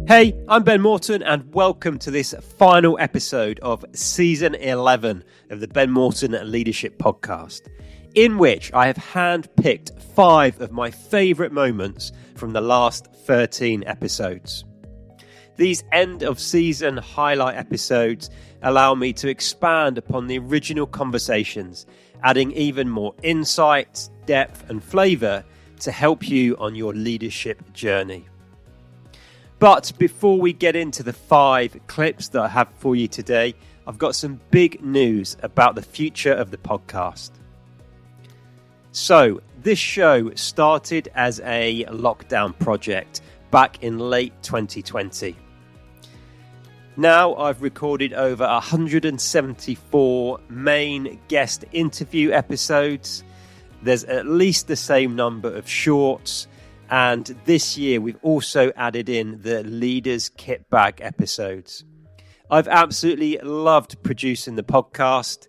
Hey, I'm Ben Morton and welcome to this final episode of Season 11 of the Ben Morton Leadership Podcast, in which I have handpicked 5 of my favourite moments from the last 13 episodes. These end-of-season highlight episodes allow me to expand upon the original conversations, adding even more insight, depth and flavour to help you on your leadership journey. But before we get into the 5 clips that I have for you today, I've got some big news about the future of the podcast. So, this show started as a lockdown project back in late 2020. Now I've recorded over 174 main guest interview episodes. There's at least the same number of shorts. And this year, we've also added in the Leaders Kit Bag episodes. I've absolutely loved producing the podcast,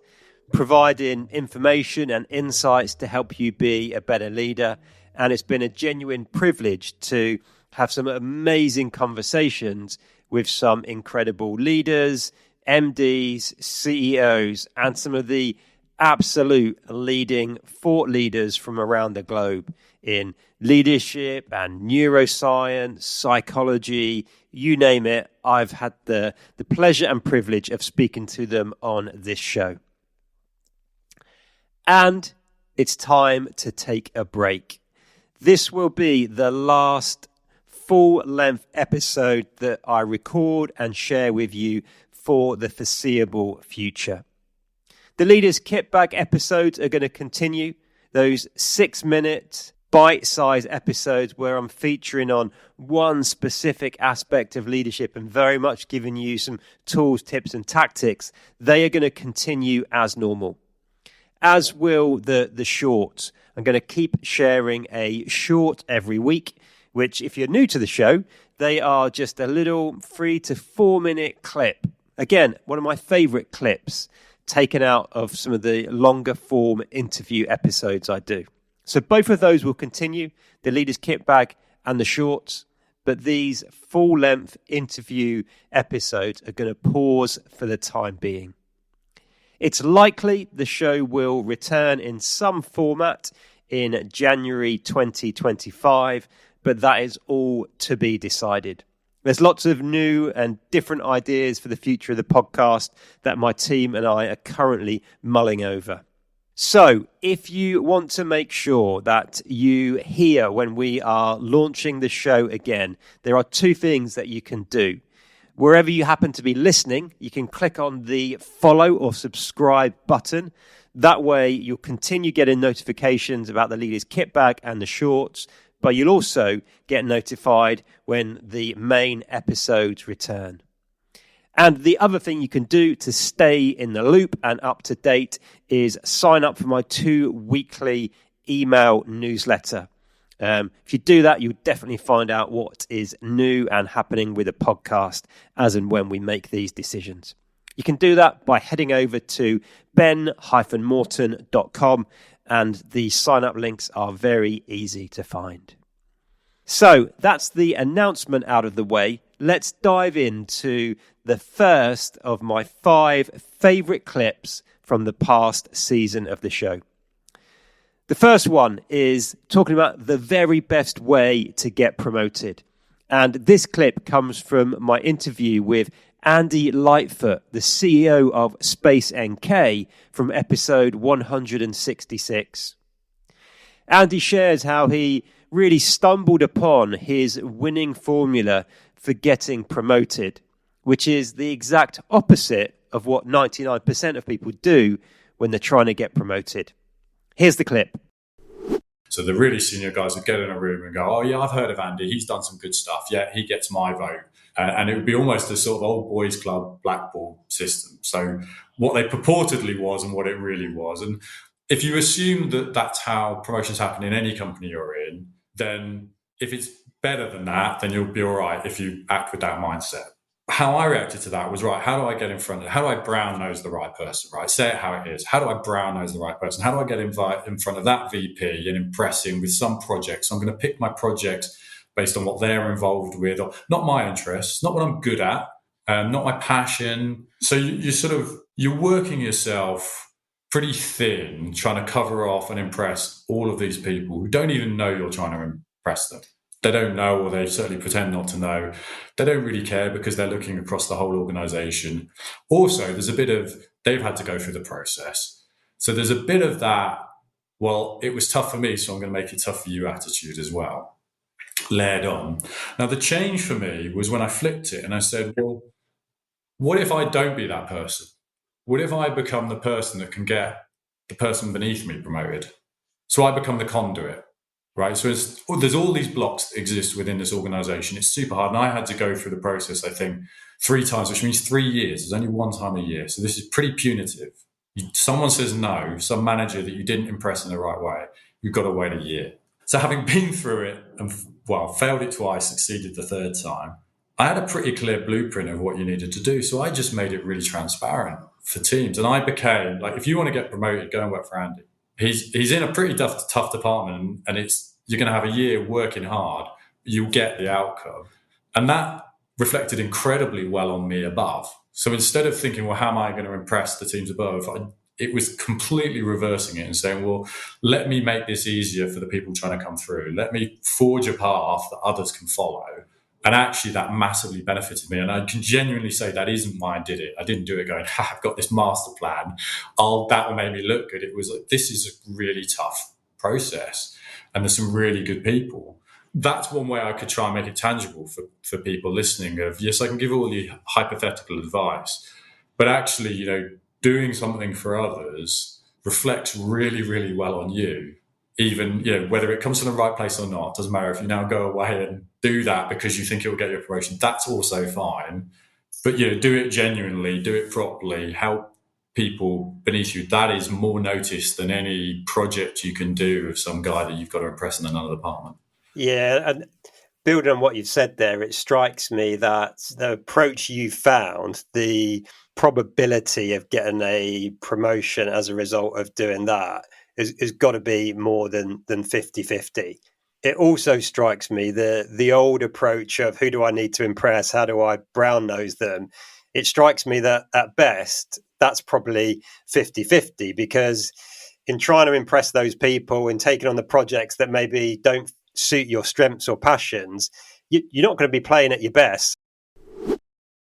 providing information and insights to help you be a better leader. And it's been a genuine privilege to have some amazing conversations with some incredible leaders, MDs, CEOs, and some of the absolute leading thought leaders from around the globe in leadership and neuroscience, psychology, you name it. I've had the pleasure and privilege of speaking to them on this show. And it's time to take a break. This will be the last full-length episode that I record and share with you for the foreseeable future. The Leaders Kit Bag episodes are going to continue, those 6-minute bite-sized episodes where I'm featuring on one specific aspect of leadership and very much giving you some tools, tips and tactics. They are going to continue as normal, as will the shorts. I'm going to keep sharing a short every week, which if you're new to the show, they are just a little 3 to 4 minute clip. Again, one of my favorite clips taken out of some of the longer form interview episodes I do. So both of those will continue, the Leaders Kit Bag and the shorts, but these full-length interview episodes are going to pause for the time being. It's likely the show will return in some format in January 2025, but that is all to be decided. There's lots of new and different ideas for the future of the podcast that my team and I are currently mulling over. So if you want to make sure that you hear when we are launching the show again, there are 2 things that you can do. Wherever you happen to be listening, you can click on the follow or subscribe button. That way you'll continue getting notifications about the Leaders Kit Bag and the shorts, but you'll also get notified when the main episodes return. And the other thing you can do to stay in the loop and up to date is sign up for my 2 weekly email newsletter. If you do that, you'll definitely find out what is new and happening with the podcast as and when we make these decisions. You can do that by heading over to ben-morton.com, and the sign-up links are very easy to find. So that's the announcement out of the way. Let's dive into the first of my 5 favourite clips from the past season of the show. The first one is talking about the very best way to get promoted. And this clip comes from my interview with Andy Lightfoot, the CEO of Space NK, from episode 166. Andy shares how he really stumbled upon his winning formula for getting promoted, which is the exact opposite of what 99% of people do when they're trying to get promoted. Here's the clip. So the really senior guys would get in a room and go, oh yeah, I've heard of Andy. He's done some good stuff. Yeah, he gets my vote. And it would be almost a sort of old boys club blackball system. So what they purportedly was and what it really was. And if you assume that that's how promotions happen in any company you're in, then if it's better than that, then you'll be all right if you act with that mindset. How I reacted to that was, right, how do I get in front of, how do I brown nose the right person, right? Say it how it is. How do I brown nose the right person? How do I get in front of that VP and impress him with some project? So I'm going to pick my project based on what they're involved with, or not my interests, not what I'm good at, not my passion. So you're working yourself pretty thin, trying to cover off and impress all of these people who don't even know you're trying to impress them. They don't know, or they certainly pretend not to know. They don't really care because they're looking across the whole organization. Also, there's a bit of, they've had to go through the process. So there's a bit of that, well, it was tough for me, so I'm going to make it tough for you attitude as well, layered on. Now, the change for me was when I flipped it and I said, well, what if I don't be that person? What if I become the person that can get the person beneath me promoted? So I become the conduit, right? So there's all these blocks that exist within this organization. It's super hard. And I had to go through the process, I think, 3 times, which means 3 years. There's only one time a year. So this is pretty punitive. Someone says no, some manager that you didn't impress in the right way, you've got to wait a year. So having been through it and, well, failed it twice, succeeded the third time, I had a pretty clear blueprint of what you needed to do. So I just made it really transparent for teams. And I became, like, if you want to get promoted, go and work for Andy. He's in a pretty tough department, and you're going to have a year working hard. You'll get the outcome. And that reflected incredibly well on me above. So instead of thinking, well, how am I going to impress the teams above? It was completely reversing it and saying, well, let me make this easier for the people trying to come through. Let me forge a path that others can follow. And actually, that massively benefited me. And I can genuinely say that isn't why I did it. I didn't do it going, I've got this master plan. That will make me look good. It was like, this is a really tough process. And there's some really good people. That's one way I could try and make it tangible for people listening of, yes, I can give all the hypothetical advice, but actually, doing something for others reflects really, really well on you. Even, whether it comes from the right place or not, doesn't matter. If you now go away and do that because you think it will get you a promotion, that's also fine. But, do it genuinely, do it properly, help people beneath you. That is more noticed than any project you can do of some guy that you've got to impress in another department. Yeah, and building on what you've said there, it strikes me that the approach you found, the probability of getting a promotion as a result of doing that is got to be more than 50-50. It also strikes me the old approach of who do I need to impress? How do I brown nose them? It strikes me that at best, that's probably 50-50, because in trying to impress those people and taking on the projects that maybe don't suit your strengths or passions, you're not going to be playing at your best.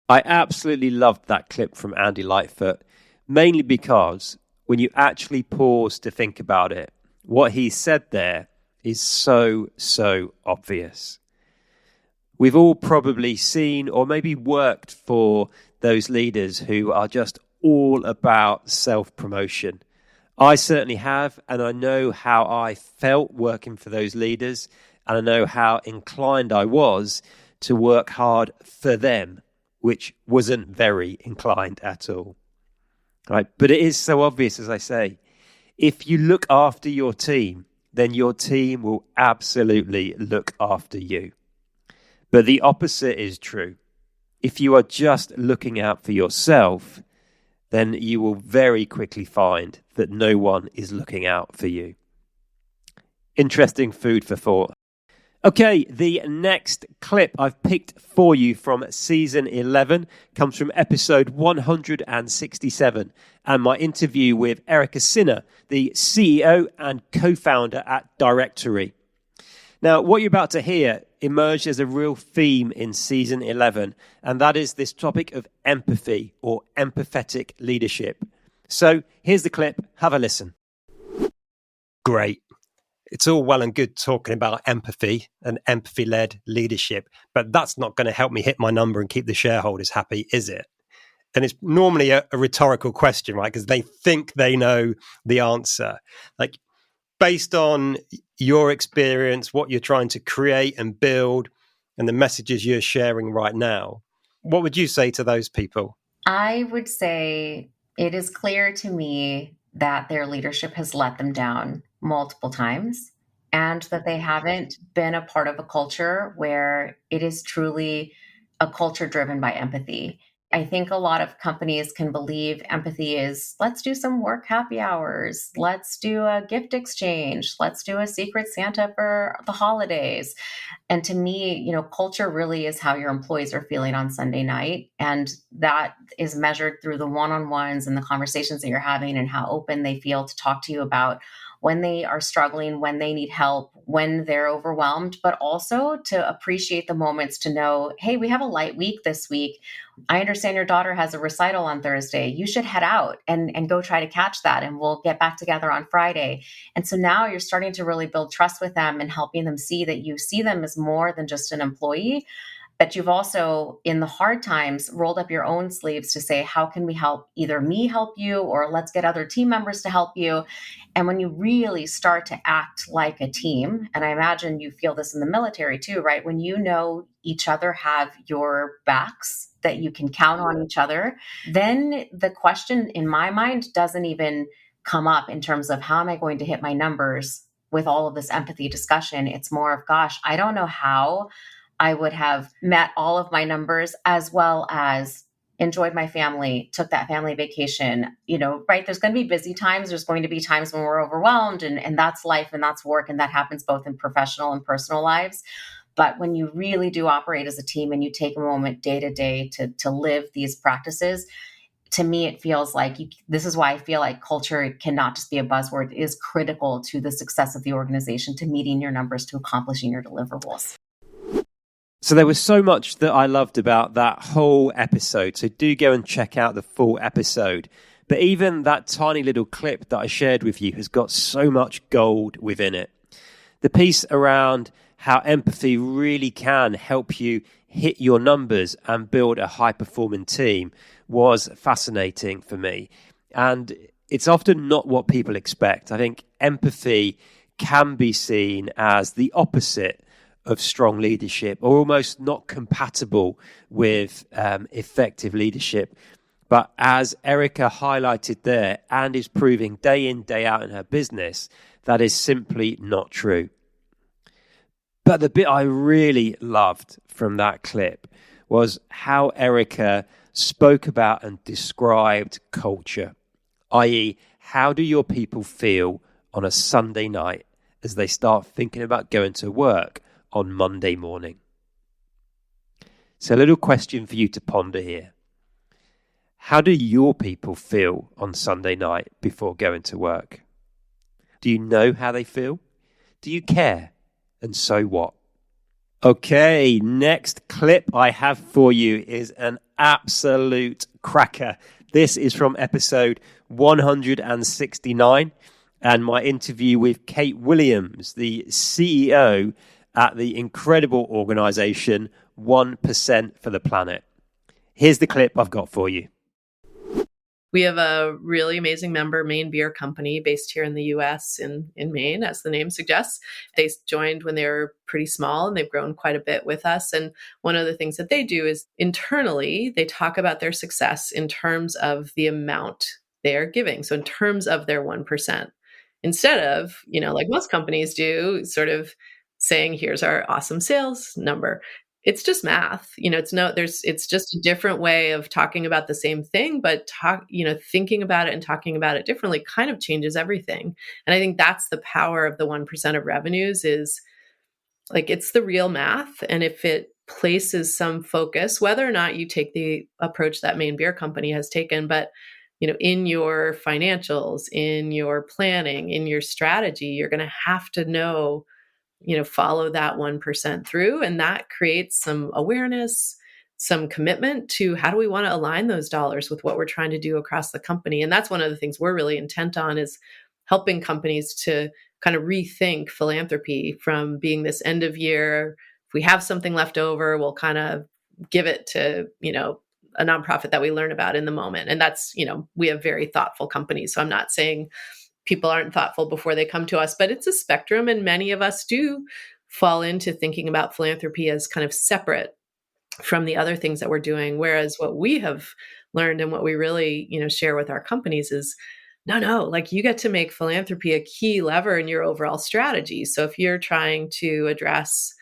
I absolutely loved that clip from Andy Lightfoot, mainly because when you actually pause to think about it, what he said there is so obvious. We've all probably seen or maybe worked for those leaders who are just all about self-promotion. I certainly have, and I know how I felt working for those leaders, and I know how inclined I was to work hard for them, which wasn't very inclined at all. Right? But it is so obvious, as I say. If you look after your team, then your team will absolutely look after you. But the opposite is true. If you are just looking out for yourself, then you will very quickly find that no one is looking out for you. Interesting food for thought. Okay, the next clip I've picked for you from season 11 comes from episode 167 and my interview with Erica Sinner, the CEO and co-founder at Directory. Now, what you're about to hear emerged as a real theme in season 11, and that is this topic of empathy or empathetic leadership. So here's the clip. Have a listen. Great. It's all well and good talking about empathy and empathy-led leadership, but that's not going to help me hit my number and keep the shareholders happy, is it? And it's normally a rhetorical question, right? Because they think they know the answer. Like, based on your experience, what you're trying to create and build, and the messages you're sharing right now, what would you say to those people? I would say it is clear to me that their leadership has let them down multiple times, and that they haven't been a part of a culture where it is truly a culture driven by empathy. I think a lot of companies can believe empathy is, let's do some work happy hours, let's do a gift exchange, let's do a secret Santa for the holidays. And to me, culture really is how your employees are feeling on Sunday night. And that is measured through the one-on-ones and the conversations that you're having and how open they feel to talk to you about when they are struggling, when they need help, when they're overwhelmed, but also to appreciate the moments to know, hey, we have a light week this week. I understand your daughter has a recital on Thursday. You should head out and go try to catch that, and we'll get back together on Friday. And so now you're starting to really build trust with them and helping them see that you see them as more than just an employee, but you've also, in the hard times, rolled up your own sleeves to say, how can we help? Either me help you, or let's get other team members to help you. And when you really start to act like a team, and I imagine you feel this in the military too, right? When you know each other have your backs, that you can count on each other, then the question in my mind doesn't even come up in terms of how am I going to hit my numbers with all of this empathy discussion. It's more of, gosh, I don't know how I would have met all of my numbers as well as enjoyed my family, took that family vacation, right? There's going to be busy times. There's going to be times when we're overwhelmed, and that's life and that's work. And that happens both in professional and personal lives. But when you really do operate as a team and you take a moment day to day to live these practices, to me, it feels like this is why I feel like culture cannot just be a buzzword. It is critical to the success of the organization, to meeting your numbers, to accomplishing your deliverables. So there was so much that I loved about that whole episode. So do go and check out the full episode. But even that tiny little clip that I shared with you has got so much gold within it. The piece around how empathy really can help you hit your numbers and build a high-performing team was fascinating for me. And it's often not what people expect. I think empathy can be seen as the opposite of strong leadership, or almost not compatible with effective leadership. But as Erica highlighted there, and is proving day in, day out in her business, that is simply not true. But the bit I really loved from that clip was how Erica spoke about and described culture, i.e., how do your people feel on a Sunday night as they start thinking about going to work on Monday morning? So a little question for you to ponder here. How do your people feel on Sunday night before going to work? Do you know how they feel? Do you care? And so what? Okay, next clip I have for you is an absolute cracker. This is from episode 169 and my interview with Kate Williams, the CEO at the incredible organization 1% for the Planet. Here's the clip I've got for you. We have a really amazing member, Maine Beer Company, based here in the US in Maine, as the name suggests. They joined when they were pretty small, and they've grown quite a bit with us. And one of the things that they do is internally, they talk about their success in terms of the amount they are giving. So in terms of their 1%, instead of, like most companies do, sort of saying, here's our awesome sales number. It's just math. It's just a different way of talking about the same thing, but thinking about it and talking about it differently kind of changes everything. And I think that's the power of the 1% of revenues is like, it's the real math. And if it places some focus, whether or not you take the approach that Maine Beer Company has taken, but in your financials, in your planning, in your strategy, you're going to have to know, follow that 1% through. And that creates some awareness, some commitment to how do we want to align those dollars with what we're trying to do across the company. And that's one of the things we're really intent on, is helping companies to kind of rethink philanthropy from being this end of year. If we have something left over, we'll kind of give it to, a nonprofit that we learn about in the moment. And that's, we have very thoughtful companies. So I'm not saying people aren't thoughtful before they come to us, but it's a spectrum. And many of us do fall into thinking about philanthropy as kind of separate from the other things that we're doing. Whereas what we have learned and what we really, share with our companies is, no, like you get to make philanthropy a key lever in your overall strategy. So if you're trying to address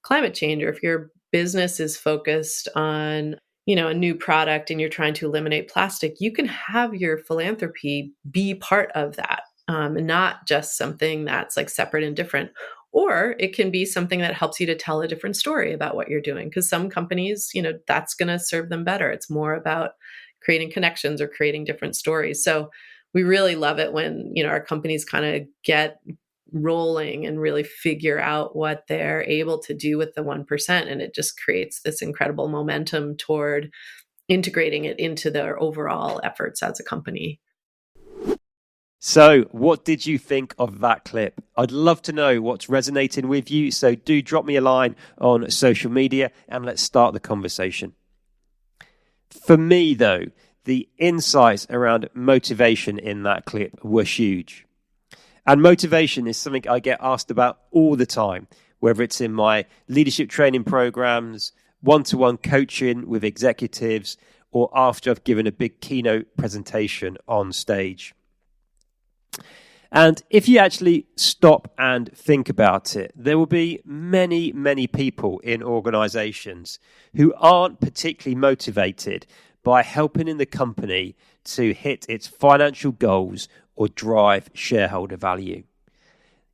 climate change, or if your business is focused on, a new product and you're trying to eliminate plastic, you can have your philanthropy be part of that, and not just something that's like separate and different. Or it can be something that helps you to tell a different story about what you're doing. Because some companies, that's going to serve them better. It's more about creating connections or creating different stories. So we really love it when, our companies kind of get rolling and really figure out what they're able to do with the 1%. And it just creates this incredible momentum toward integrating it into their overall efforts as a company. So what did you think of that clip? I'd love to know what's resonating with you. So do drop me a line on social media and let's start the conversation. For me, though, the insights around motivation in that clip were huge. And motivation is something I get asked about all the time, whether it's in my leadership training programs, one-to-one coaching with executives, or after I've given a big keynote presentation on stage. And if you actually stop and think about it, there will be many, many people in organizations who aren't particularly motivated by helping in the company to hit its financial goals or drive shareholder value.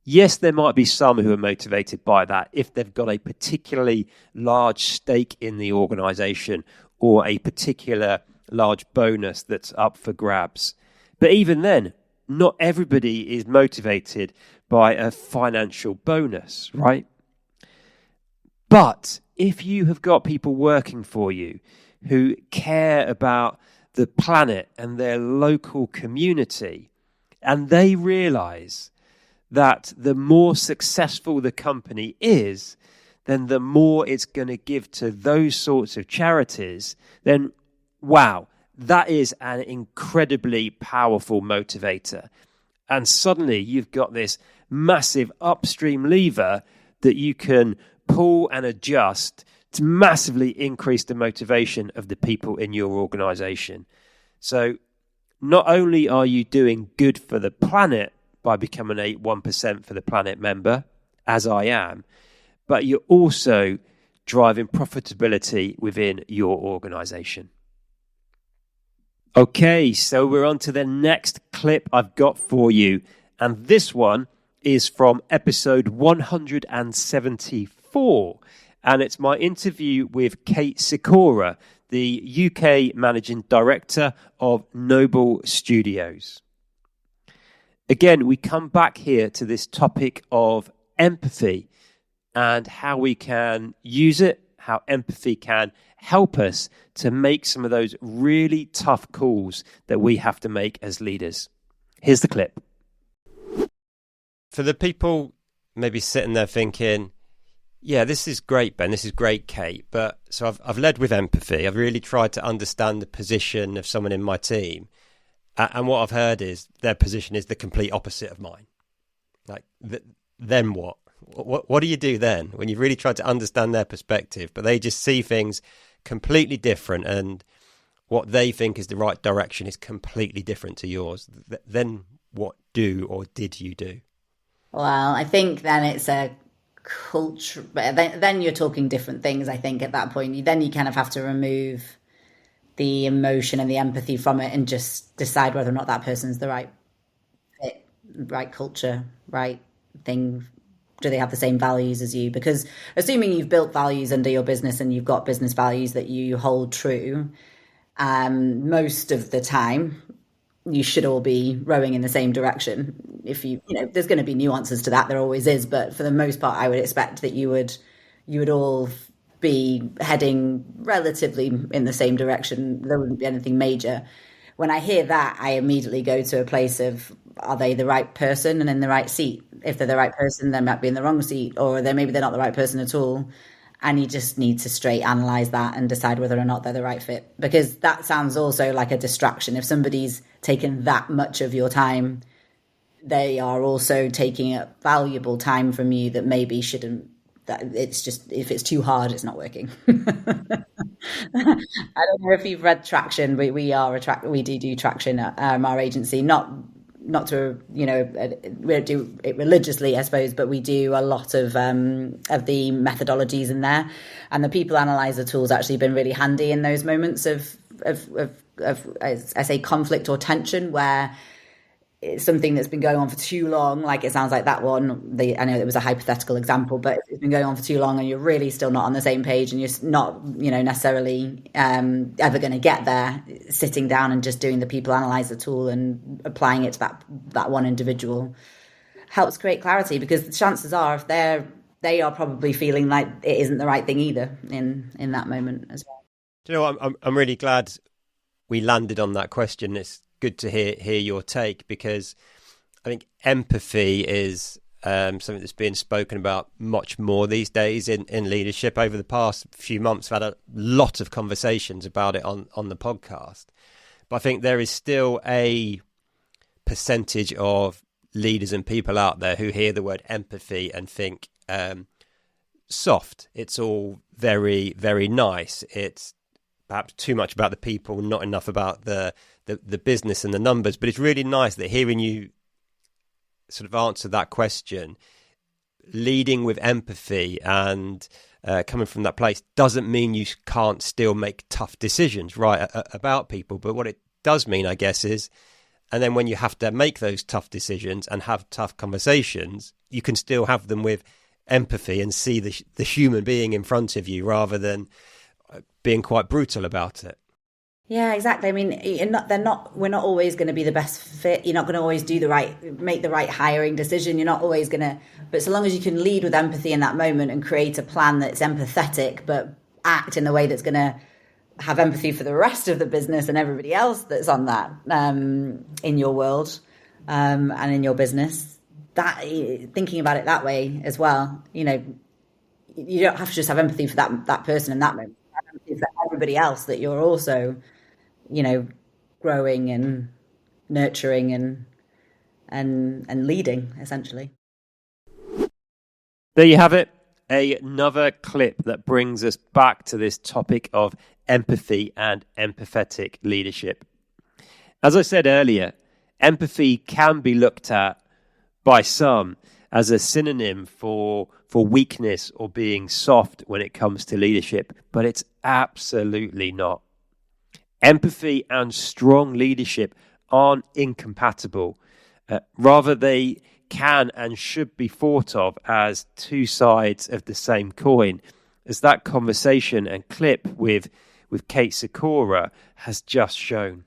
Yes, there might be some who are motivated by that if they've got a particularly large stake in the organization or a particular large bonus that's up for grabs. But even then, not everybody is motivated by a financial bonus, right? But if you have got people working for you who care about the planet and their local community, and they realize that the more successful the company is, then the more it's going to give to those sorts of charities, then wow, that is an incredibly powerful motivator. And suddenly you've got this massive upstream lever that you can pull and adjust to massively increase the motivation of the people in your organization. So not only are you doing good for the planet by becoming a 1% for the planet member, as I am, but you're also driving profitability within your organization. Okay, so we're on to the next clip I've got for you. And this one is from episode 174. And it's my interview with Kate Sikora, the UK Managing Director of Noble Studios. Again, we come back here to this topic of empathy and how we can use it, how empathy can help us to make some of those really tough calls that we have to make as leaders. Here's the clip. For the people maybe sitting there thinking, yeah, this is great, Ben, this is great, Kate, but so I've led with empathy. I've really tried to understand the position of someone in my team. And what I've heard is their position is the complete opposite of mine. Like, then what? What do you do then when you've really tried to understand their perspective, but they just see things completely different and what they think is the right direction is completely different to yours? Then what do or did you do? Well, I think then it's a culture. Then you're talking different things, I think, at that point. Then you kind of have to remove the emotion and the empathy from it and just decide whether or not that person's the right fit, right culture, right thing. Do they have the same values as you? Because assuming you've built values under your business and you've got business values that you hold true, most of the time you should all be rowing in the same direction. If there's going to be nuances to that, there always is, but for the most part, I would expect that you would all be heading relatively in the same direction. There wouldn't be anything major. When I hear that, I immediately go to a place of, are they the right person and in the right seat? If they're the right person, they might be in the wrong seat, or maybe they're not the right person at all. And you just need to straight analyze that and decide whether or not they're the right fit. Because that sounds also like a distraction. If somebody's taken that much of your time, they are also taking a valuable time from you that maybe shouldn't. That it's just, if it's too hard, it's not working. I don't know if you've read Traction. We do Traction at our agency, not not to, we don't do it religiously, I suppose, but we do a lot of the methodologies in there, and the people analyzer tool's actually been really handy in those moments of as I say, conflict or tension, where it's something that's been going on for too long. Like it sounds like that one, I know it was a hypothetical example, but it's been going on for too long and you're really still not on the same page, and you're not, necessarily ever going to get there sitting down and just doing the people analyzer tool and applying it to that one individual helps create clarity, because the chances are if they are probably feeling like it isn't the right thing either in that moment as well. Do you know, I'm really glad we landed on that question. It's good to hear your take, because I think empathy is something that's being spoken about much more these days in leadership. Over the past few months, I've had a lot of conversations about it on the podcast. But I think there is still a percentage of leaders and people out there who hear the word empathy and think soft. It's all very, very nice. It's perhaps too much about the people, not enough about the business and the numbers. But it's really nice that hearing you sort of answer that question, leading with empathy and coming from that place doesn't mean you can't still make tough decisions, right, about people. But what it does mean, I guess, is, and then when you have to make those tough decisions and have tough conversations, you can still have them with empathy and see the human being in front of you rather than being quite brutal about it. Yeah, exactly. I mean, we're not always going to be the best fit. You're not going to always make the right hiring decision. You're not always going to, but so long as you can lead with empathy in that moment and create a plan that's empathetic, but act in a way that's going to have empathy for the rest of the business and everybody else that's on that, in your world, and in your business, that thinking about it that way as well, you don't have to just have empathy for that person in that moment. Have empathy for everybody else that you're also, growing and nurturing and leading, essentially. There you have it. Another clip that brings us back to this topic of empathy and empathetic leadership. As I said earlier, empathy can be looked at by some as a synonym for weakness or being soft when it comes to leadership, but it's absolutely not. Empathy and strong leadership aren't incompatible. Rather, they can and should be thought of as two sides of the same coin, as that conversation and clip with Kate Sikora has just shown.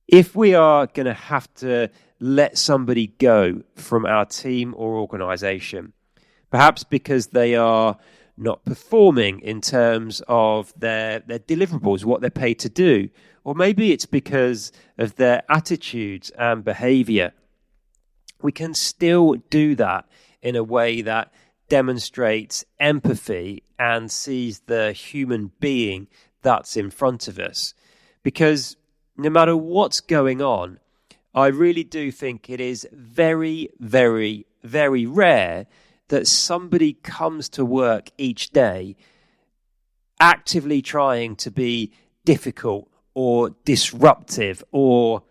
If we are going to have to let somebody go from our team or organisation, perhaps because they are not performing in terms of their deliverables, what they're paid to do, or maybe it's because of their attitudes and behaviour, we can still do that in a way that demonstrates empathy and sees the human being that's in front of us. Because no matter what's going on, I really do think it is very, very, very rare that somebody comes to work each day actively trying to be difficult or disruptive or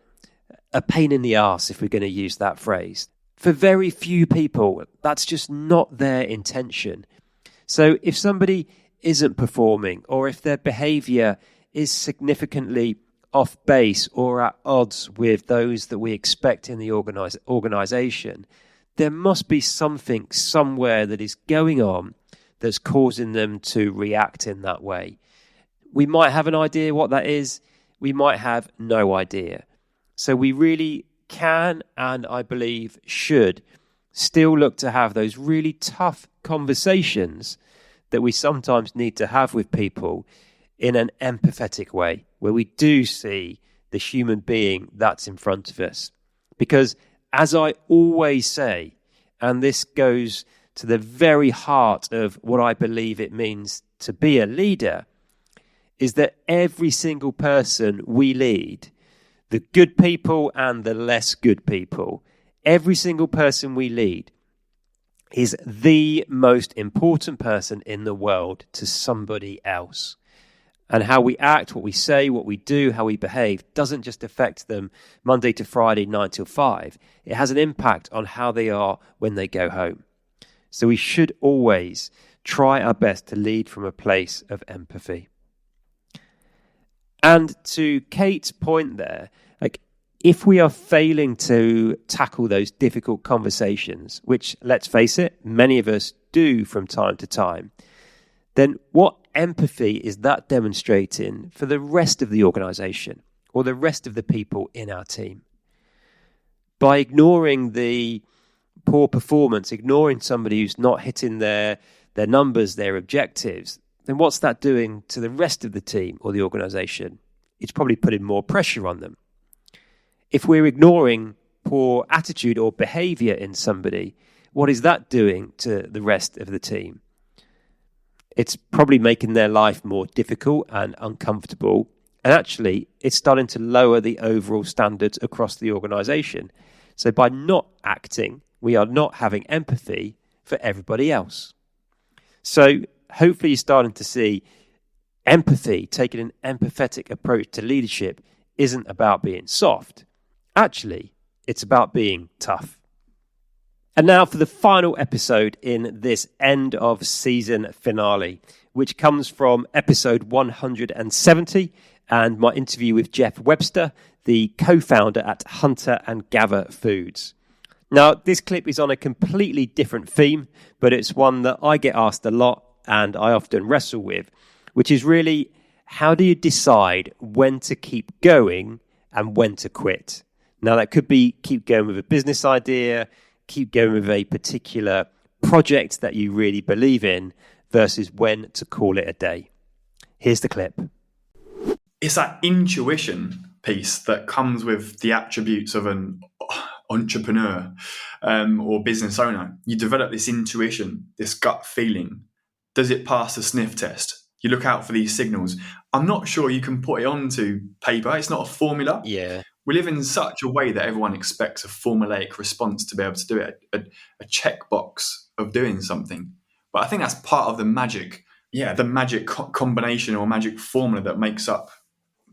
a pain in the arse, if we're going to use that phrase. For very few people, that's just not their intention. So if somebody isn't performing, or if their behaviour is significantly off base or at odds with those that we expect in the organisation, there must be something somewhere that is going on that's causing them to react in that way. We might have an idea what that is. We might have no idea. So we really can, and I believe should, still look to have those really tough conversations that we sometimes need to have with people in an empathetic way, where we do see the human being that's in front of us. Because as I always say, and this goes to the very heart of what I believe it means to be a leader, is that every single person we lead, the good people and the less good people, every single person we lead is the most important person in the world to somebody else. And how we act, what we say, what we do, how we behave doesn't just affect them Monday to Friday, 9 till 5. It has an impact on how they are when they go home. So we should always try our best to lead from a place of empathy. And to Kate's point there, like, if we are failing to tackle those difficult conversations, which, let's face it, many of us do from time to time, then what empathy is that demonstrating for the rest of the organization or the rest of the people in our team? By ignoring the poor performance, ignoring somebody who's not hitting their numbers, their objectives, then what's that doing to the rest of the team or the organization? It's probably putting more pressure on them. If we're ignoring poor attitude or behavior in somebody, what is that doing to the rest of the team? It's probably making their life more difficult and uncomfortable. And actually, it's starting to lower the overall standards across the organization. So by not acting, we are not having empathy for everybody else. So hopefully you're starting to see empathy, taking an empathetic approach to leadership, isn't about being soft. Actually, it's about being tough. And now for the final episode in this end of season finale, which comes from episode 170 and my interview with Jeff Webster, the co-founder at Hunter and Gather Foods. Now, this clip is on a completely different theme, but it's one that I get asked a lot and I often wrestle with, which is really, how do you decide when to keep going and when to quit? Now, that could be keep going with a business idea, keep going with a particular project that you really believe in, versus when to call it a day. Here's the clip. It's that intuition piece that comes with the attributes of an entrepreneur or business owner. You develop this intuition, this gut feeling. Does it pass the sniff test? You look out for these signals. I'm not sure you can put it onto paper. It's not a formula. Yeah. We live in such a way that everyone expects a formulaic response to be able to do it, a checkbox of doing something. But I think that's part of the magic, the magic combination or magic formula that makes up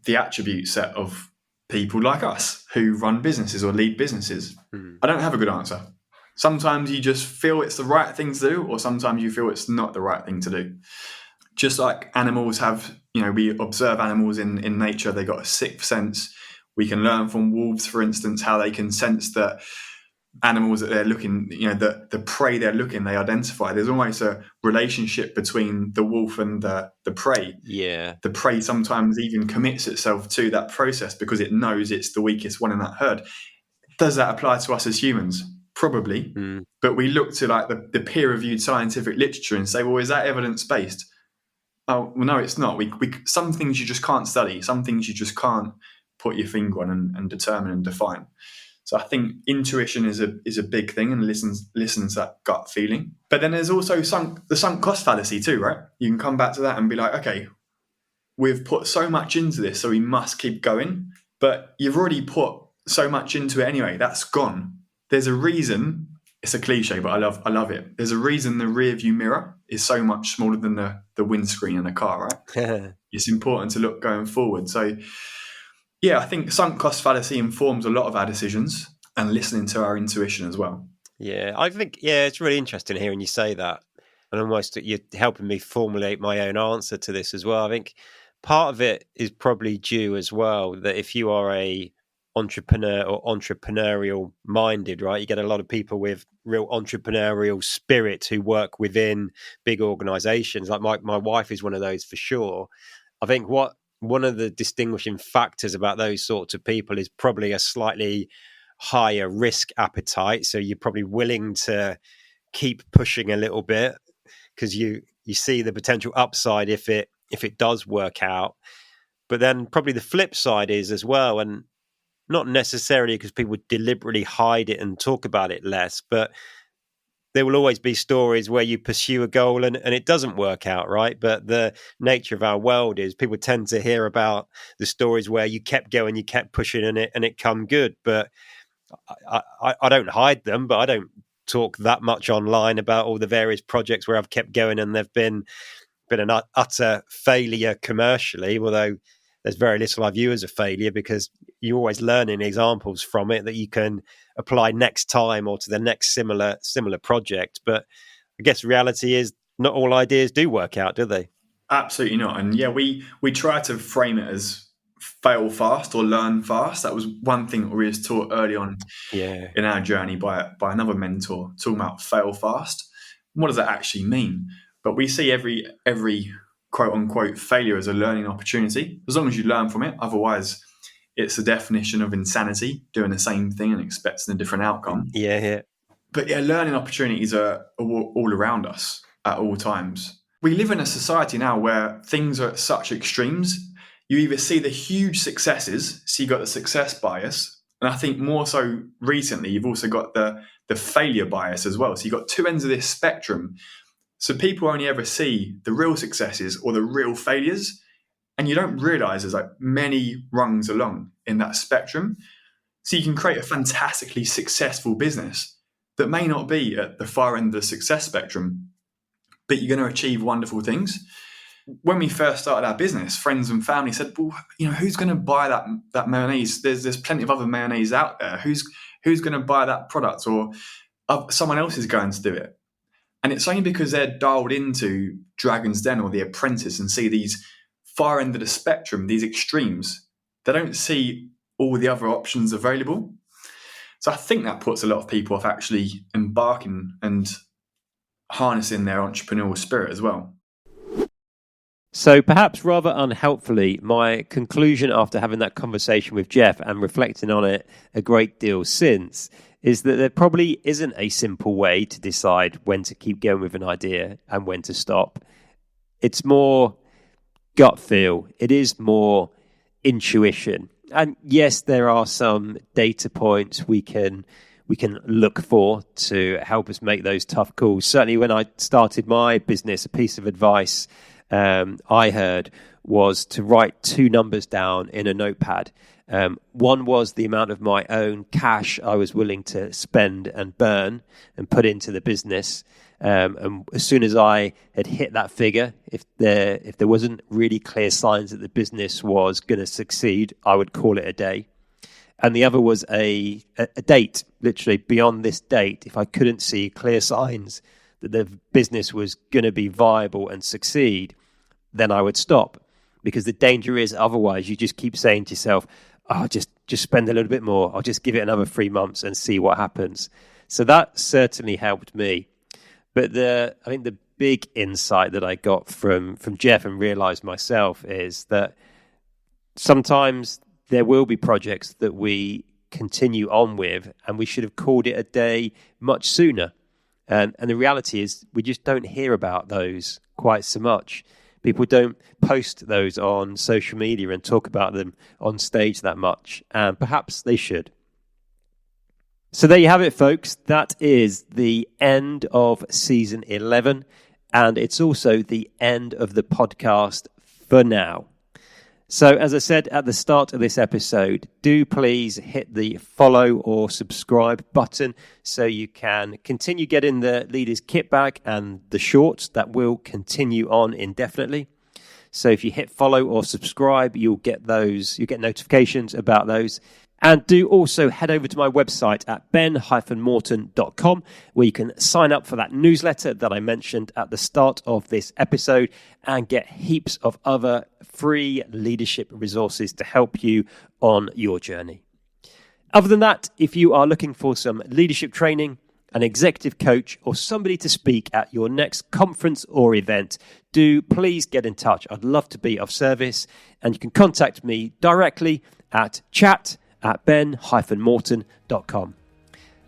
the attribute set of people like us who run businesses or lead businesses. I don't have a good answer. Sometimes you just feel it's the right thing to do, or sometimes you feel it's not the right thing to do. Just like animals have, we observe animals in nature, they got a sixth sense. We can learn from wolves, for instance, how they can sense that animals that they're looking, the prey they're looking, they identify. There's almost a relationship between the wolf and the prey. Yeah. The prey sometimes even commits itself to that process because it knows it's the weakest one in that herd. Does that apply to us as humans? Probably. But we look to like the peer-reviewed scientific literature and say, well, is that evidence-based? Oh, well, no, it's not. We some things you just can't study. Some things you just can't put your finger on and determine and define. So I think intuition is a big thing, and listens to that gut feeling. But then there's also the sunk cost fallacy too, right? You can come back to that and be like, okay, we've put so much into this, so we must keep going. But you've already put so much into it anyway. That's gone. There's a reason. It's a cliche, but I love it. There's a reason the rear view mirror is so much smaller than the windscreen in a car, right? It's important to look going forward. So yeah, I think sunk cost fallacy informs a lot of our decisions, and listening to our intuition as well. Yeah, I think, it's really interesting hearing you say that. And almost you're helping me formulate my own answer to this as well. I think part of it is probably due as well, that if you are a entrepreneur or entrepreneurial minded, right, you get a lot of people with real entrepreneurial spirit who work within big organizations. Like my wife is one of those for sure. I think one of the distinguishing factors about those sorts of people is probably a slightly higher risk appetite. So you're probably willing to keep pushing a little bit because you see the potential upside if it does work out. But then probably the flip side is as well, and not necessarily because people deliberately hide it and talk about it less, but there will always be stories where you pursue a goal and it doesn't work out, right? But the nature of our world is people tend to hear about the stories where you kept going, you kept pushing and it come good. But I don't hide them, but I don't talk that much online about all the various projects where I've kept going and they've been been an utter failure commercially, although there's very little I view as a failure because you're always learning examples from it that you can apply next time or to the next similar project. But I guess reality is not all ideas do work out, do they? Absolutely not. And yeah, we try to frame it as fail fast or learn fast. That was one thing that we was taught early on in our journey by another mentor, talking about fail fast. What does that actually mean? But we see every quote unquote failure as a learning opportunity, as long as you learn from it. Otherwise, it's the definition of insanity, doing the same thing and expecting a different outcome. Yeah. But yeah, learning opportunities are all around us at all times. We live in a society now where things are at such extremes. You either see the huge successes, so you got the success bias, and I think more so recently, you've also got the failure bias as well. So you've got two ends of this spectrum. So people only ever see the real successes or the real failures, and you don't realize there's like many rungs along in that spectrum. So you can create a fantastically successful business that may not be at the far end of the success spectrum, but you're going to achieve wonderful things. When we first started our business, friends and family said, well, who's going to buy that mayonnaise? There's plenty of other mayonnaise out there. Who's going to buy that product, or someone else is going to do it? And it's only because they're dialed into Dragon's Den or The Apprentice and see these far end of the spectrum, these extremes. They don't see all the other options available. So I think that puts a lot of people off actually embarking and harnessing their entrepreneurial spirit as well. So perhaps rather unhelpfully, my conclusion after having that conversation with Jeff and reflecting on it a great deal since is that there probably isn't a simple way to decide when to keep going with an idea and when to stop. It's more gut feel. It is more intuition. And yes, there are some data points we can look for to help us make those tough calls. Certainly when I started my business, a piece of advice I heard was to write two numbers down in a notepad. One was the amount of my own cash I was willing to spend and burn and put into the business. And as soon as I had hit that figure, if there wasn't really clear signs that the business was going to succeed, I would call it a day. And the other was a date, literally beyond this date. If I couldn't see clear signs that the business was going to be viable and succeed, then I would stop. Because the danger is otherwise you just keep saying to yourself, oh, just spend a little bit more. I'll just give it another 3 months and see what happens. So that certainly helped me. But I think the big insight that I got from Jeff and realized myself is that sometimes there will be projects that we continue on with and we should have called it a day much sooner. And the reality is we just don't hear about those quite so much. People don't post those on social media and talk about them on stage that much. And perhaps they should. So there you have it, folks. That is the end of season 11. And it's also the end of the podcast for now. So as I said at the start of this episode, do please hit the follow or subscribe button so you can continue getting the Leaders Kit Bag and the shorts that will continue on indefinitely. So if you hit follow or subscribe, you'll get notifications about those. And do also head over to my website at ben-morton.com, where you can sign up for that newsletter that I mentioned at the start of this episode and get heaps of other free leadership resources to help you on your journey. Other than that, if you are looking for some leadership training, an executive coach, or somebody to speak at your next conference or event, do please get in touch. I'd love to be of service, and you can contact me directly at chat@ben-morton.com.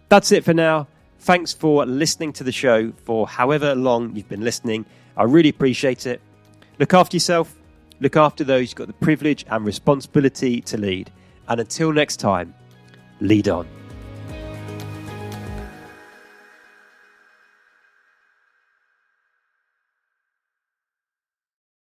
That's it for now. Thanks for listening to the show for however long you've been listening. I really appreciate it. Look after yourself. Look after those you've got the privilege and responsibility to lead. And until next time, lead on.